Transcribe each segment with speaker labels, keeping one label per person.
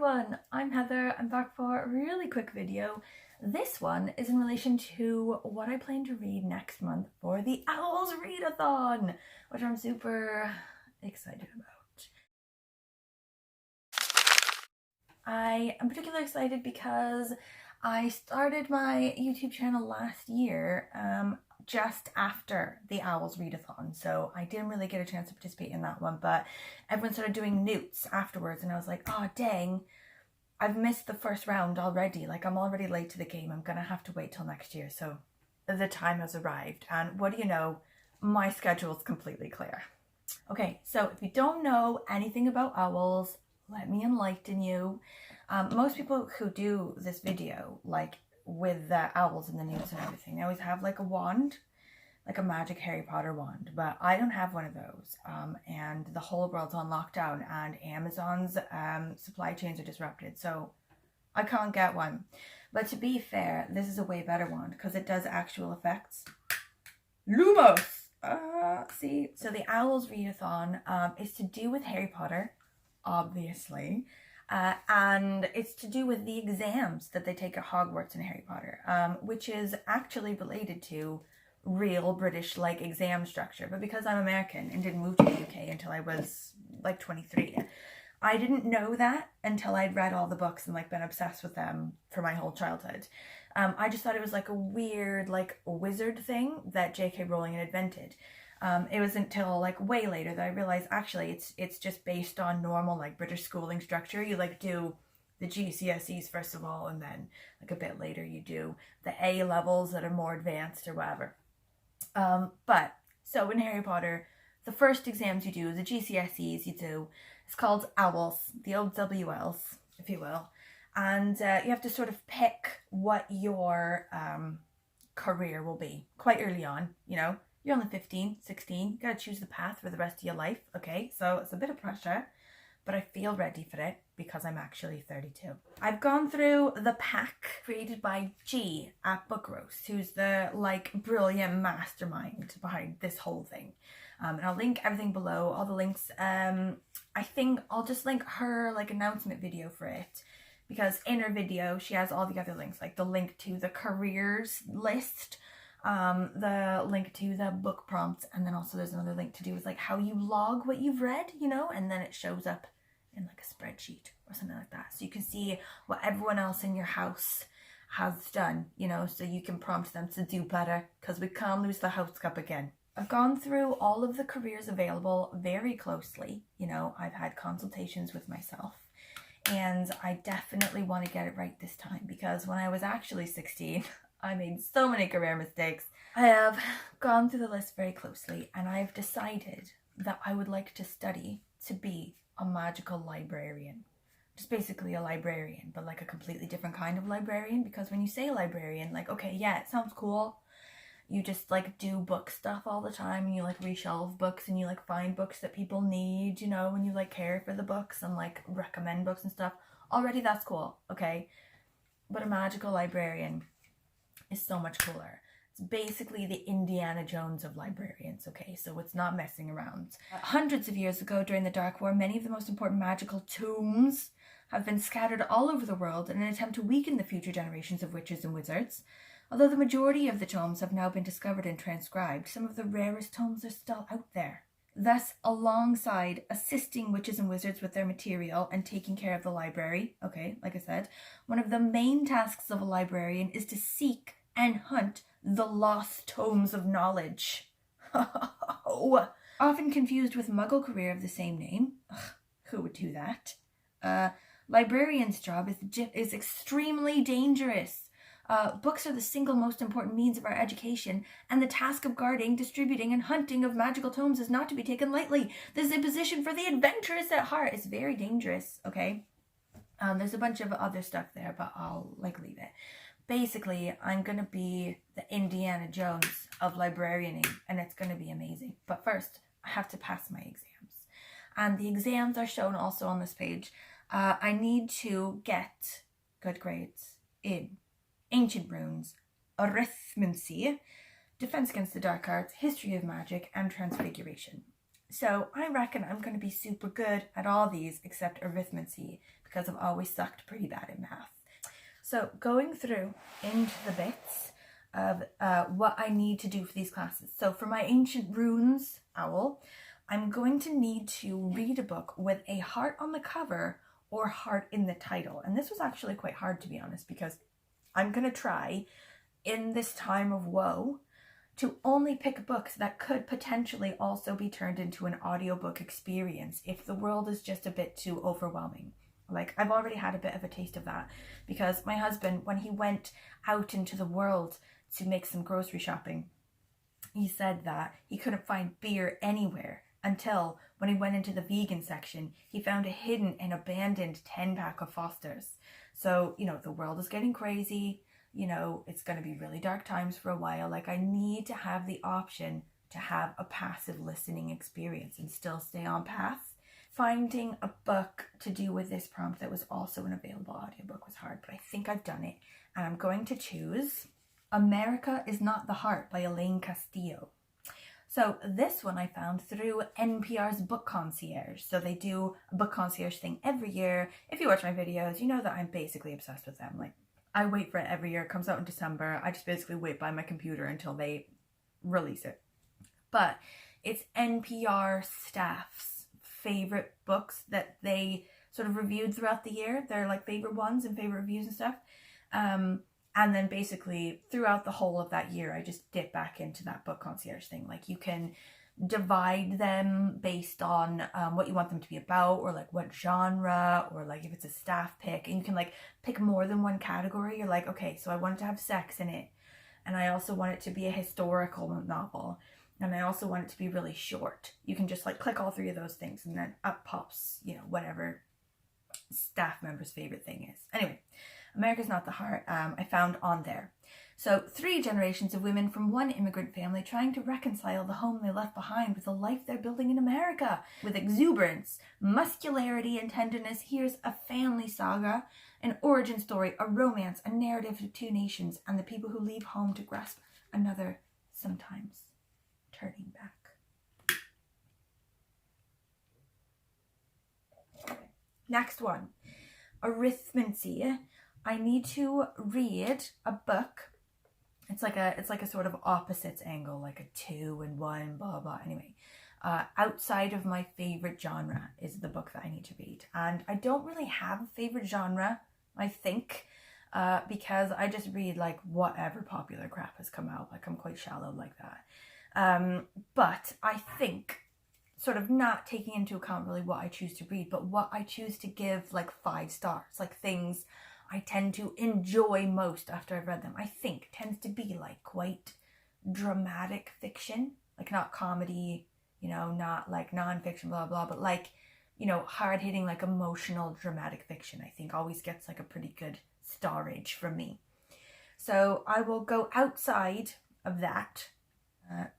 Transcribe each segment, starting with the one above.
Speaker 1: everyone, I'm Heather. I'm back for a really quick video. This one is in relation to what I plan to read next month for the O.W.L.s Readathon, which I'm super excited about. I am particularly excited because I started my YouTube channel last year, just after the O.W.L.s Readathon, so I didn't really get a chance to participate in that one, but everyone started doing newts afterwards and I was like, oh dang, I've missed the first round already, like I'm already late to the game, I'm gonna have to wait till next year. So the time has arrived, and what do you know, my schedule is completely clear. Okay, so if you don't know anything about owls, let me enlighten you. Most people who do this video, like with the owls and the newts and everything, they always have like a wand, like a magic Harry Potter wand, but I don't have one of those. And the whole world's on lockdown and Amazon's supply chains are disrupted, so I can't get one. But to be fair, this is a way better wand because it does actual effects. Lumos! See? So the O.W.L.s Readathon is to do with Harry Potter, obviously. And it's to do with the exams that they take at Hogwarts in Harry Potter, which is actually related to real British like exam structure. But because I'm American and didn't move to the UK until I was like 23, I didn't know that until I'd read all the books and like been obsessed with them for my whole childhood. I just thought it was like a weird like wizard thing that J.K. Rowling had invented. It was until like way later that I realized actually it's just based on normal like British schooling structure. You like do the GCSEs first of all, and then like a bit later you do the A levels that are more advanced or whatever. But so in Harry Potter, the first exams you do, the GCSEs you do, it's called O.W.L.s, the O.W.L.s, if you will. And you have to sort of pick what your career will be quite early on, you know. You're only 15, 16, you gotta choose the path for the rest of your life, okay? So it's a bit of pressure, but I feel ready for it because I'm actually 32. I've gone through the pack created by G at Book Roast, who's the like brilliant mastermind behind this whole thing. And I'll link everything below, all the links. I think I'll just link her like announcement video for it, because in her video she has all the other links, like the link to the careers list, the link to the book prompts, and then also there's another link to do with like how you log what you've read, you know, and then it shows up in like a spreadsheet or something like that, so you can see what everyone else in your house has done, you know, so you can prompt them to do better, because we can't lose the house cup again. I've gone through all of the careers available very closely, you know, I've had consultations with myself, and I definitely want to get it right this time, because when I was actually 16 I made so many career mistakes. I have gone through the list very closely, and I've decided that I would like to study to be a magical librarian. Just basically a librarian, but like a completely different kind of librarian, because when you say librarian, like, okay, yeah, it sounds cool. You just like do book stuff all the time, and you like reshelve books, and you like find books that people need, you know, and you like care for the books and like recommend books and stuff. Already that's cool, okay? But a magical librarian is so much cooler. It's basically the Indiana Jones of librarians, okay? So it's not messing around. Hundreds of years ago, during the Dark War, many of the most important magical tomes have been scattered all over the world in an attempt to weaken the future generations of witches and wizards. Although the majority of the tomes have now been discovered and transcribed, some of the rarest tomes are still out there. Thus, alongside assisting witches and wizards with their material and taking care of the library, okay, like I said, one of the main tasks of a librarian is to seek and hunt the lost tomes of knowledge. Often confused with Muggle career of the same name. Ugh, who would do that? Librarian's job is extremely dangerous. Books are the single most important means of our education, and the task of guarding, distributing, and hunting of magical tomes is not to be taken lightly. This is a position for the adventurous at heart. It's very dangerous, okay? There's a bunch of other stuff there, but I'll like leave it. Basically, I'm gonna be the Indiana Jones of librarianing, and it's gonna be amazing. But first, I have to pass my exams. And the exams are shown also on this page. I need to get good grades in Ancient Runes, Arithmancy, Defense Against the Dark Arts, History of Magic, and Transfiguration. So I reckon I'm going to be super good at all these except arithmancy, because I've always sucked pretty bad in math. So going through into the bits of what I need to do for these classes. So for my Ancient Runes owl, I'm going to need to read a book with a heart on the cover or heart in the title. And this was actually quite hard, to be honest, because I'm going to try in this time of woe to only pick books that could potentially also be turned into an audiobook experience if the world is just a bit too overwhelming. Like, I've already had a bit of a taste of that, because my husband, when he went out into the world to make some grocery shopping, he said that he couldn't find beer anywhere until when he went into the vegan section, he found a hidden and abandoned 10-pack of Foster's. So, you know, the world is getting crazy. You know, it's going to be really dark times for a while. Like, I need to have the option to have a passive listening experience and still stay on path. Finding a book to do with this prompt that was also an available audiobook was hard, but I think I've done it. And I'm going to choose America Is Not the Heart by Elaine Castillo. So this one I found through NPR's Book Concierge. So they do a Book Concierge thing every year. If you watch my videos, you know that I'm basically obsessed with them. Like, I wait for it every year. It comes out in December. I just basically wait by my computer until they release it. But it's NPR staff's favorite books that they sort of reviewed throughout the year. They're like favorite ones and favorite reviews and stuff. And then basically throughout the whole of that year, I just dip back into that Book Concierge thing. Like, you can divide them based on what you want them to be about, or like what genre, or like if it's a staff pick, and you can like pick more than one category. You're like, okay, so I want it to have sex in it, and I also want it to be a historical novel, and I also want it to be really short. You can just like click all three of those things, and then up pops, you know, whatever staff member's favorite thing is. Anyway, America's Not the Heart, I found on there. So 3 generations of women from one immigrant family trying to reconcile the home they left behind with the life they're building in America. With exuberance, muscularity, and tenderness, here's a family saga, an origin story, a romance, a narrative of 2 nations, and the people who leave home to grasp another, sometimes turning back. Next one, arithmancy. I need to read a book. It's like a sort of opposites angle, like a 2 and 1, blah blah. Anyway, outside of my favorite genre is the book that I need to read, and I don't really have a favorite genre, I think, because I just read like whatever popular crap has come out. Like, I'm quite shallow like that. But I think, sort of not taking into account really what I choose to read, but what I choose to give like 5 stars, like things I tend to enjoy most after I've read them, I think tends to be like quite dramatic fiction, like not comedy, you know, not like nonfiction, blah, blah, but like, you know, hard-hitting, like emotional dramatic fiction, I think always gets like a pretty good starage from me. So I will go outside of that,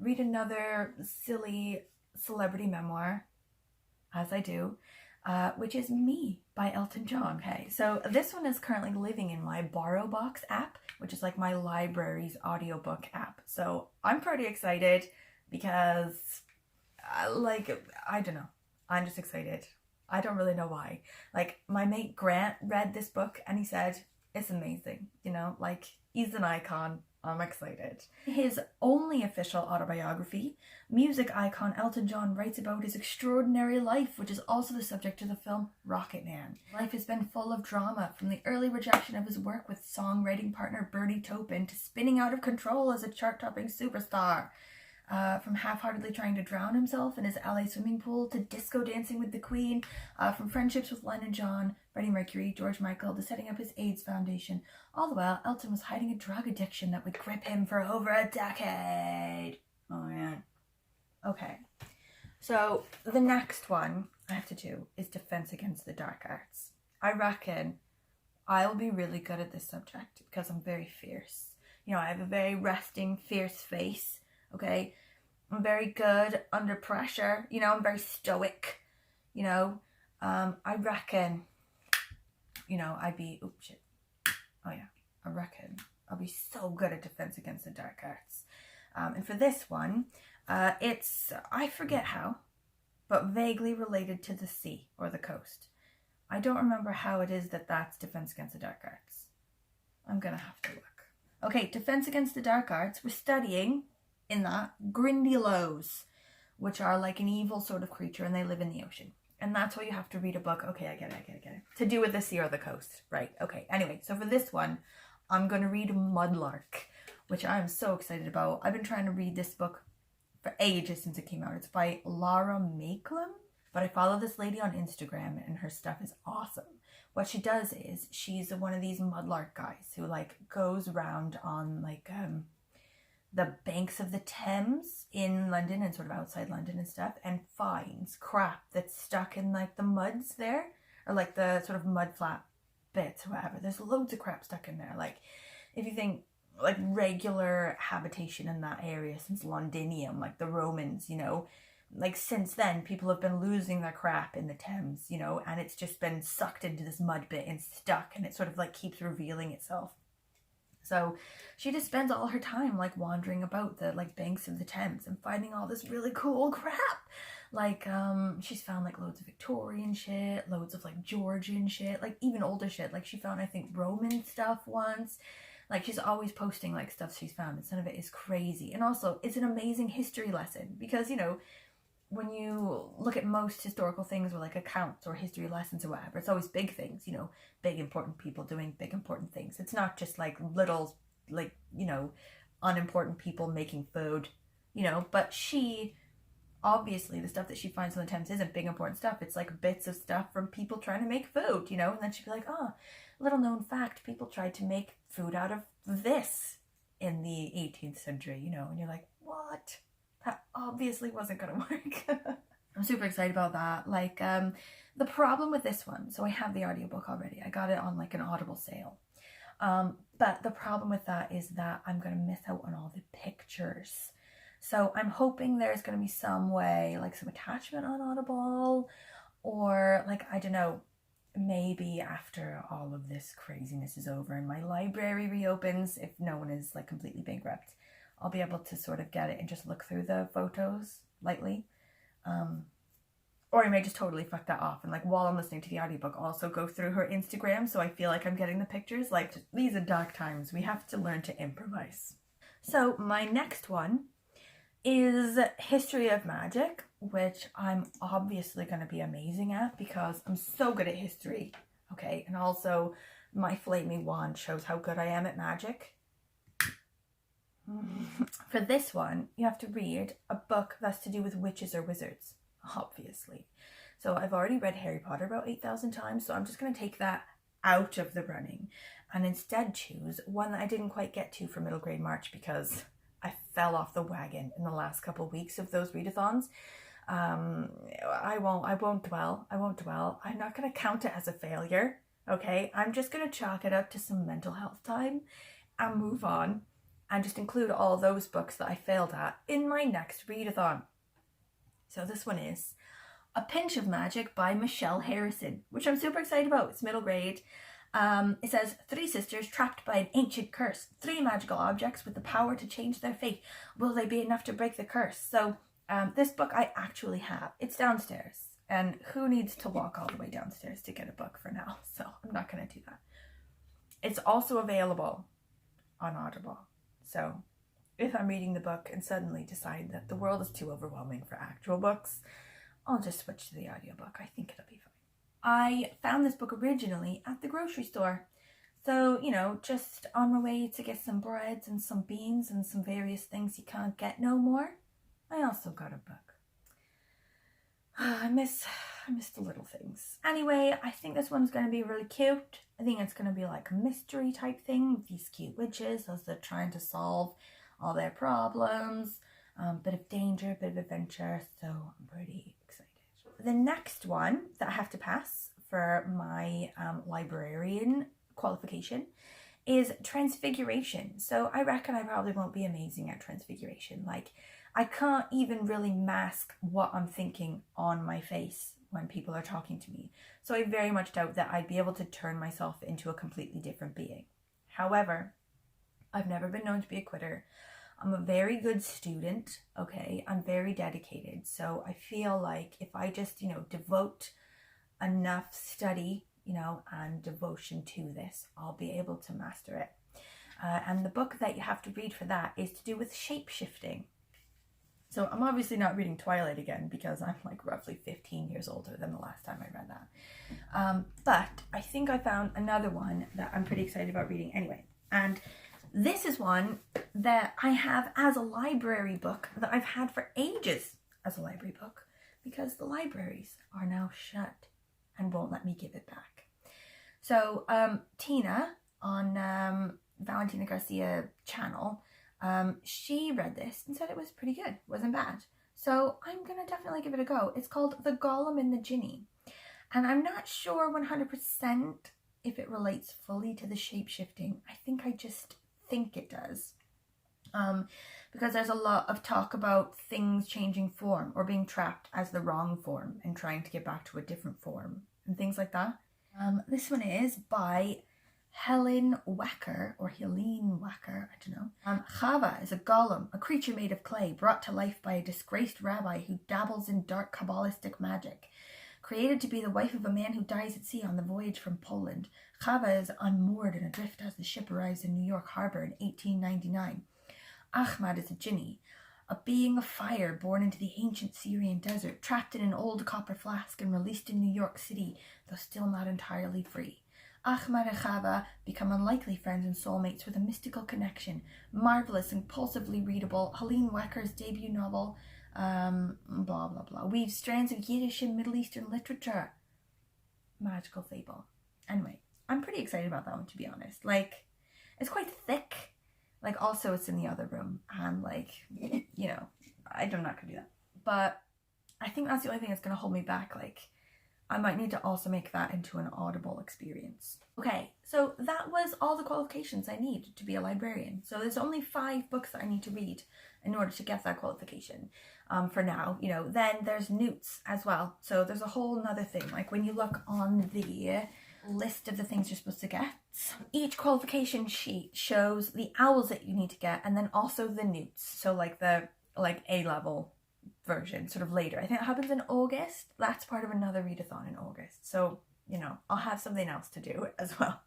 Speaker 1: read another silly celebrity memoir, as I do, which is Me by Elton John. Okay, so this one is currently living in my BorrowBox app, which is like my library's audiobook app. So I'm pretty excited because, like, I don't know. I'm just excited. I don't really know why. Like, my mate Grant read this book and he said, it's amazing, you know, like, he's an icon. I'm excited. His only official autobiography, music icon Elton John writes about his extraordinary life, which is also the subject of the film Rocket Man. Life has been full of drama, from the early rejection of his work with songwriting partner Bernie Taupin to spinning out of control as a chart-topping superstar. From half-heartedly trying to drown himself in his LA swimming pool to disco dancing with the Queen, from friendships with Lennon John, Freddie Mercury, George Michael, to setting up his AIDS foundation. All the while, Elton was hiding a drug addiction that would grip him for over a decade. Oh man. Okay. So the next one I have to do is Defense Against the Dark Arts. I reckon I'll be really good at this subject because I'm very fierce. You know, I have a very resting, fierce face. Okay, I'm very good under pressure, you know, I'm very stoic, you know, I reckon, you know, I reckon I'll be so good at Defense Against the Dark Arts. And for this one, I forget how, but vaguely related to the sea or the coast. I don't remember how it is that that's Defense Against the Dark Arts. I'm gonna have to look. Okay, Defense Against the Dark Arts, we're studying in that Grindylows, which are like an evil sort of creature, and they live in the ocean. And that's why you have to read a book. Okay, I get it. To do with the sea or the coast. Right, okay. Anyway, so for this one, I'm going to read Mudlark, which I'm so excited about. I've been trying to read this book for ages since it came out. It's by Laura Makelem, but I follow this lady on Instagram and her stuff is awesome. What she does is she's one of these Mudlark guys who like goes around on like the banks of the Thames in London and sort of outside London and stuff, and finds crap that's stuck in like the muds there, or like the sort of mud flat bits or whatever. There's loads of crap stuck in there. Like if you think like regular habitation in that area since Londinium, like the Romans, you know, like since then people have been losing their crap in the Thames, you know, and it's just been sucked into this mud bit and stuck, and it sort of like keeps revealing itself. So she just spends all her time like wandering about the like banks of the Thames and finding all this really cool crap. Like she's found like loads of Victorian shit, loads of like Georgian shit, like even older shit. Like she found I think Roman stuff once. Like she's always posting like stuff she's found, and some of it is crazy. And also it's an amazing history lesson because, you know, when you look at most historical things or like accounts or history lessons or whatever, it's always big things, you know, big important people doing big important things. It's not just like little, like, you know, unimportant people making food, you know, but she, obviously the stuff that she finds on the Thames isn't big important stuff. It's like bits of stuff from people trying to make food, you know, and then she'd be like, oh, little known fact, people tried to make food out of this in the 18th century, you know, and you're like, what? That obviously wasn't going to work. I'm super excited about that. Like, the problem with this one, so I have the audiobook already. I got it on like an Audible sale. But the problem with that is that I'm going to miss out on all the pictures. So I'm hoping there's going to be some way, like some attachment on Audible, or like, I don't know, maybe after all of this craziness is over and my library reopens, if no one is like completely bankrupt, I'll be able to sort of get it and just look through the photos lightly. Or I may just totally fuck that off and like while I'm listening to the audiobook also go through her Instagram so I feel like I'm getting the pictures. Like these are dark times. We have to learn to improvise. So my next one is History of Magic, which I'm obviously going to be amazing at because I'm so good at history. Okay, and also my flaming wand shows how good I am at magic. For this one, you have to read a book that's to do with witches or wizards, obviously. So I've already read Harry Potter about 8,000 times, so I'm just going to take that out of the running and instead choose one that I didn't quite get to for middle grade March because I fell off the wagon in the last couple of weeks of those readathons. I won't dwell. I'm not going to count it as a failure, okay? I'm just going to chalk it up to some mental health time and move on and just include all those books that I failed at in my next readathon. So this one is A Pinch of Magic by Michelle Harrison, which I'm super excited about. It's middle grade. It says, 3 sisters trapped by an ancient curse. 3 magical objects with the power to change their fate. Will they be enough to break the curse? So this book I actually have. It's downstairs. And who needs to walk all the way downstairs to get a book for now? So I'm not going to do that. It's also available on Audible. So if I'm reading the book and suddenly decide that the world is too overwhelming for actual books, I'll just switch to the audiobook. I think it'll be fine. I found this book originally at the grocery store. So, you know, just on my way to get some breads and some beans and some various things you can't get no more, I also got a book. I miss the little things. Anyway, I think this one's going to be really cute. I think it's going to be like a mystery type thing with these cute witches as they're trying to solve all their problems. Bit of danger, bit of adventure, so I'm pretty excited. The next one that I have to pass for my librarian qualification is Transfiguration. So I reckon I probably won't be amazing at Transfiguration. Like, I can't even really mask what I'm thinking on my face when people are talking to me. So I very much doubt that I'd be able to turn myself into a completely different being. However, I've never been known to be a quitter. I'm a very good student, okay? I'm very dedicated. So I feel like if I just, devote enough study, and devotion to this, I'll be able to master it. And the book that you have to read for that is to do with shape-shifting. So I'm obviously not reading Twilight again because I'm like roughly 15 years older than the last time I read that. But I think I found another one that I'm pretty excited about reading anyway. And this is one that I have as a library book that I've had for ages as a library book because the libraries are now shut and won't let me give it back. So Tina on Valentina Garcia channel, she read this and said it was pretty good, wasn't bad. So I'm gonna definitely give it a go. It's called The Golem and the Jinni. And I'm not sure 100% if it relates fully to the shape-shifting. I think it does. Because there's a lot of talk about things changing form or being trapped as the wrong form and trying to get back to a different form and things like that. This one is by Helene Wacker, or Helene Wacker, I don't know. Chava is a golem, a creature made of clay, brought to life by a disgraced rabbi who dabbles in dark Kabbalistic magic. Created to be the wife of a man who dies at sea on the voyage from Poland, Chava is unmoored and adrift as the ship arrives in New York Harbor in 1899. Ahmad is a Jinni, a being of fire born into the ancient Syrian desert, trapped in an old copper flask and released in New York City, though still not entirely free. Ahmad and Chava become unlikely friends and soulmates with a mystical connection. Marvelous, impulsively readable, Helene Wacker's debut novel, blah blah blah, weaves strands of Yiddish and Middle Eastern literature. Magical fable. Anyway, I'm pretty excited about that one, to be honest. Like, it's quite thick. Like, also it's in the other room, and like, I'm not gonna do that. But I think that's the only thing that's gonna hold me back. Like, I might need to also make that into an Audible experience. Okay, so that was all the qualifications I need to be a librarian. So there's only 5 books that I need to read in order to get that qualification for now. Then there's newts as well. So there's a whole nother thing. Like, when you look on the list of the things you're supposed to get, each qualification sheet shows the owls that you need to get and then also the newts. So like the A-level version sort of later. I think it happens in August. That's part of another readathon in August. So, I'll have something else to do as well.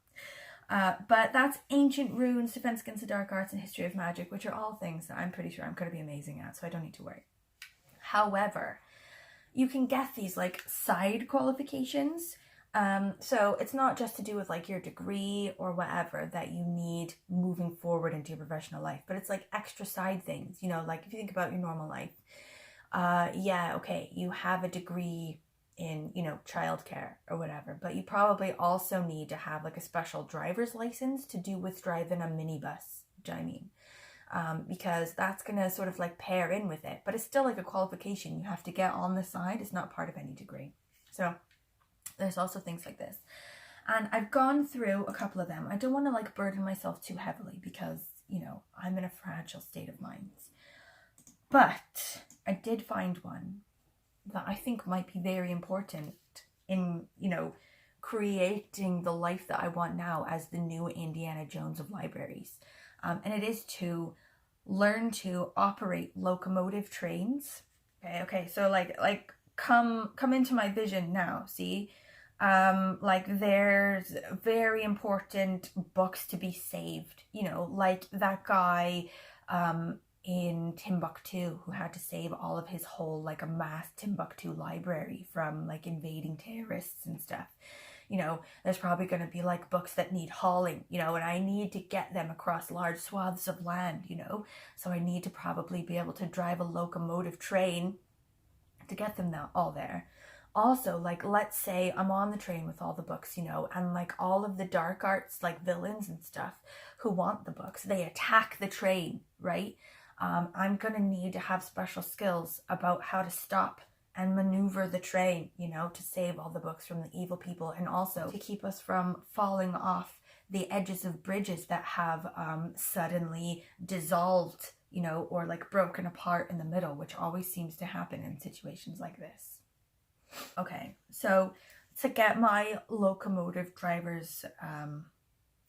Speaker 1: But that's Ancient Runes, Defense Against the Dark Arts, and History of Magic, which are all things that I'm pretty sure I'm going to be amazing at, so I don't need to worry. However, you can get these like side qualifications. So it's not just to do with like your degree or whatever that you need moving forward into your professional life, but it's like extra side things, like if you think about your normal life. You have a degree in, childcare or whatever, but you probably also need to have like a special driver's license to do with driving a minibus, because that's going to sort of like pair in with it, but it's still like a qualification you have to get on the side. It's not part of any degree. So there's also things like this. And I've gone through a couple of them. I don't want to like burden myself too heavily because, I'm in a fragile state of mind. But I did find one that I think might be very important in, creating the life that I want now as the new Indiana Jones of libraries. And it is to learn to operate locomotive trains. Okay, so like come into my vision now, see? There's very important books to be saved, like that guy in Timbuktu who had to save all of his whole like a mass Timbuktu library from like invading terrorists and stuff. There's probably going to be like books that need hauling, and I need to get them across large swaths of land, so I need to probably be able to drive a locomotive train to get them all there. Also, like, let's say I'm on the train with all the books, and like all of the dark arts, like villains and stuff who want the books, they attack the train, right? I'm gonna need to have special skills about how to stop and maneuver the train, to save all the books from the evil people, and also to keep us from falling off the edges of bridges that have suddenly dissolved, or like broken apart in the middle, which always seems to happen in situations like this. Okay, so to get my locomotive driver's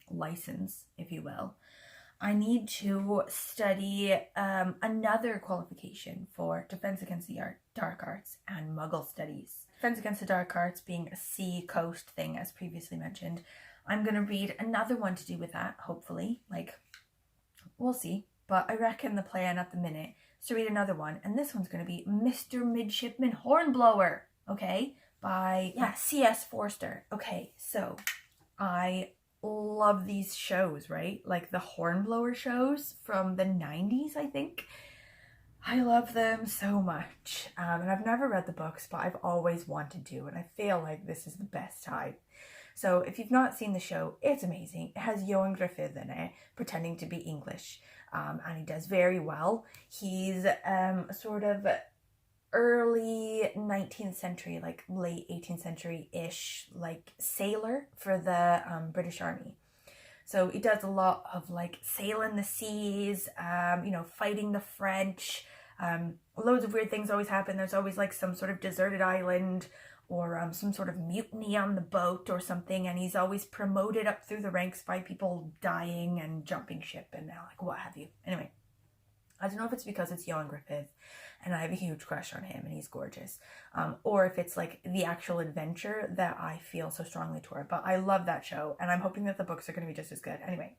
Speaker 1: license, if you will, I need to study another qualification for Defense Against the Dark Arts and Muggle Studies. Defense Against the Dark Arts being a sea coast thing, as previously mentioned. I'm going to read another one to do with that, hopefully. Like, we'll see. But I reckon the plan at the minute is to read another one. And this one's going to be Mr. Midshipman Hornblower, okay? By C.S. Forster. Okay, so I love these shows, right? Like the Hornblower shows from the 90s, I think. I love them so much. And I've never read the books, but I've always wanted to. And I feel like this is the best time. So if you've not seen the show, it's amazing. It has Ewan Griffith in it, pretending to be English. And he does very well. He's sort of early 19th century, like late 18th century-ish, like sailor for the British Army. So he does a lot of like sailing the seas, you know, fighting the French. Loads of weird things always happen. There's always like some sort of deserted island or some sort of mutiny on the boat or something, and he's always promoted up through the ranks by people dying and jumping ship and like what have you. Anyway, I don't know if it's because it's Ewan Griffith and I have a huge crush on him and he's gorgeous, or if it's like the actual adventure that I feel so strongly toward, but I love that show and I'm hoping that the books are going to be just as good. Anyway,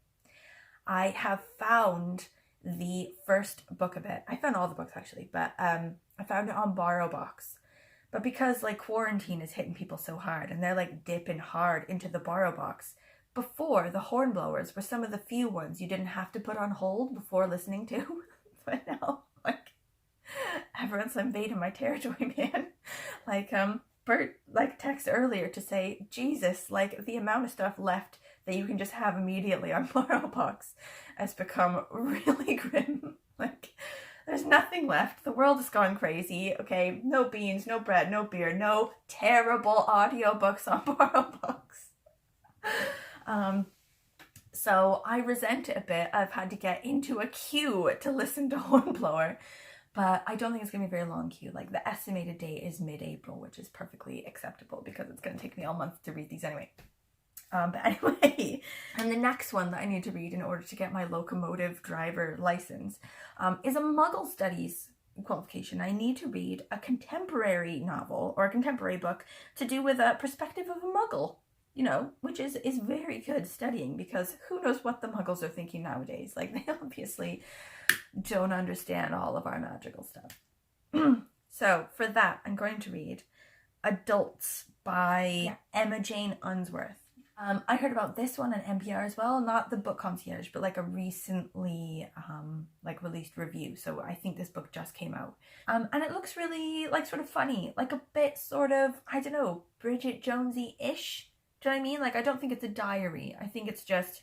Speaker 1: I have found the first book of it. I found all the books actually, but I found it on BorrowBox. But because like quarantine is hitting people so hard and they're like dipping hard into the BorrowBox, before the Hornblowers were some of the few ones you didn't have to put on hold before listening to. But now, like, everyone's invading my territory, man. Like, Bert like texted earlier to say, Jesus, like the amount of stuff left that you can just have immediately on BorrowBox has become really grim. Like, there's nothing left. The world is going crazy. Okay, no beans, no bread, no beer, no terrible audiobooks on BorrowBox. So I resent it a bit. I've had to get into a queue to listen to Hornblower, but I don't think it's going to be a very long queue. Like the estimated date is mid-April, which is perfectly acceptable because it's going to take me all month to read these anyway. But anyway, and the next one that I need to read in order to get my locomotive driver license is a Muggle Studies qualification. I need to read a contemporary novel or a contemporary book to do with a perspective of a Muggle, you know, which is very good studying because who knows what the Muggles are thinking nowadays. Like they obviously don't understand all of our magical stuff. So for that, I'm going to read O.W.L.s by Emma Jane Unsworth. I heard about this one on NPR as well, not the Book Concierge, but like a recently like released review. So I think this book just came out. And it looks really like sort of funny, like a bit sort of, I don't know, Bridget Jonesy-ish. Do you know what I mean? Like I don't think it's a diary. I think it's just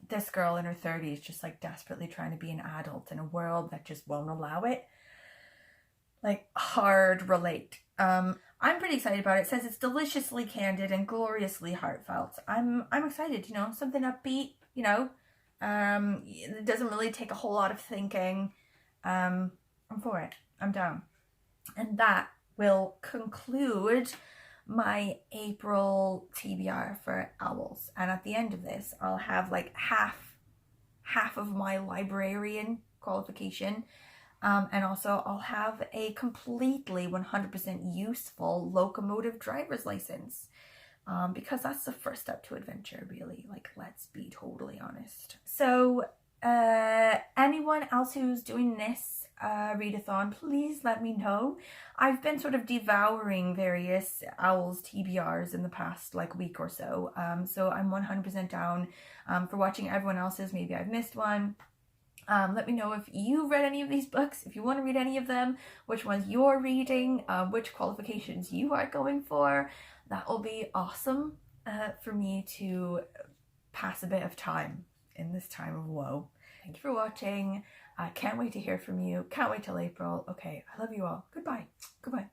Speaker 1: this girl in her 30s just like desperately trying to be an adult in a world that just won't allow it. Like hard relate. I'm pretty excited about it. It says it's deliciously candid and gloriously heartfelt. I'm excited, you know, something upbeat, you know. It doesn't really take a whole lot of thinking. I'm for it. I'm down. And that will conclude my April TBR for O.W.L.s. And at the end of this, I'll have like half of my librarian qualification. And also I'll have a completely 100% useful locomotive driver's license because that's the first step to adventure, really. Like, let's be totally honest. So anyone else who's doing this readathon, please let me know. I've been sort of devouring various O.W.L.s TBRs in the past like week or so. So I'm 100% down for watching everyone else's. Maybe I've missed one. Let me know if you've read any of these books, if you want to read any of them, which ones you're reading, which qualifications you are going for. That will be awesome for me to pass a bit of time in this time of woe. Thank you for watching. I can't wait to hear from you. Can't wait till April. Okay, I love you all. Goodbye. Goodbye.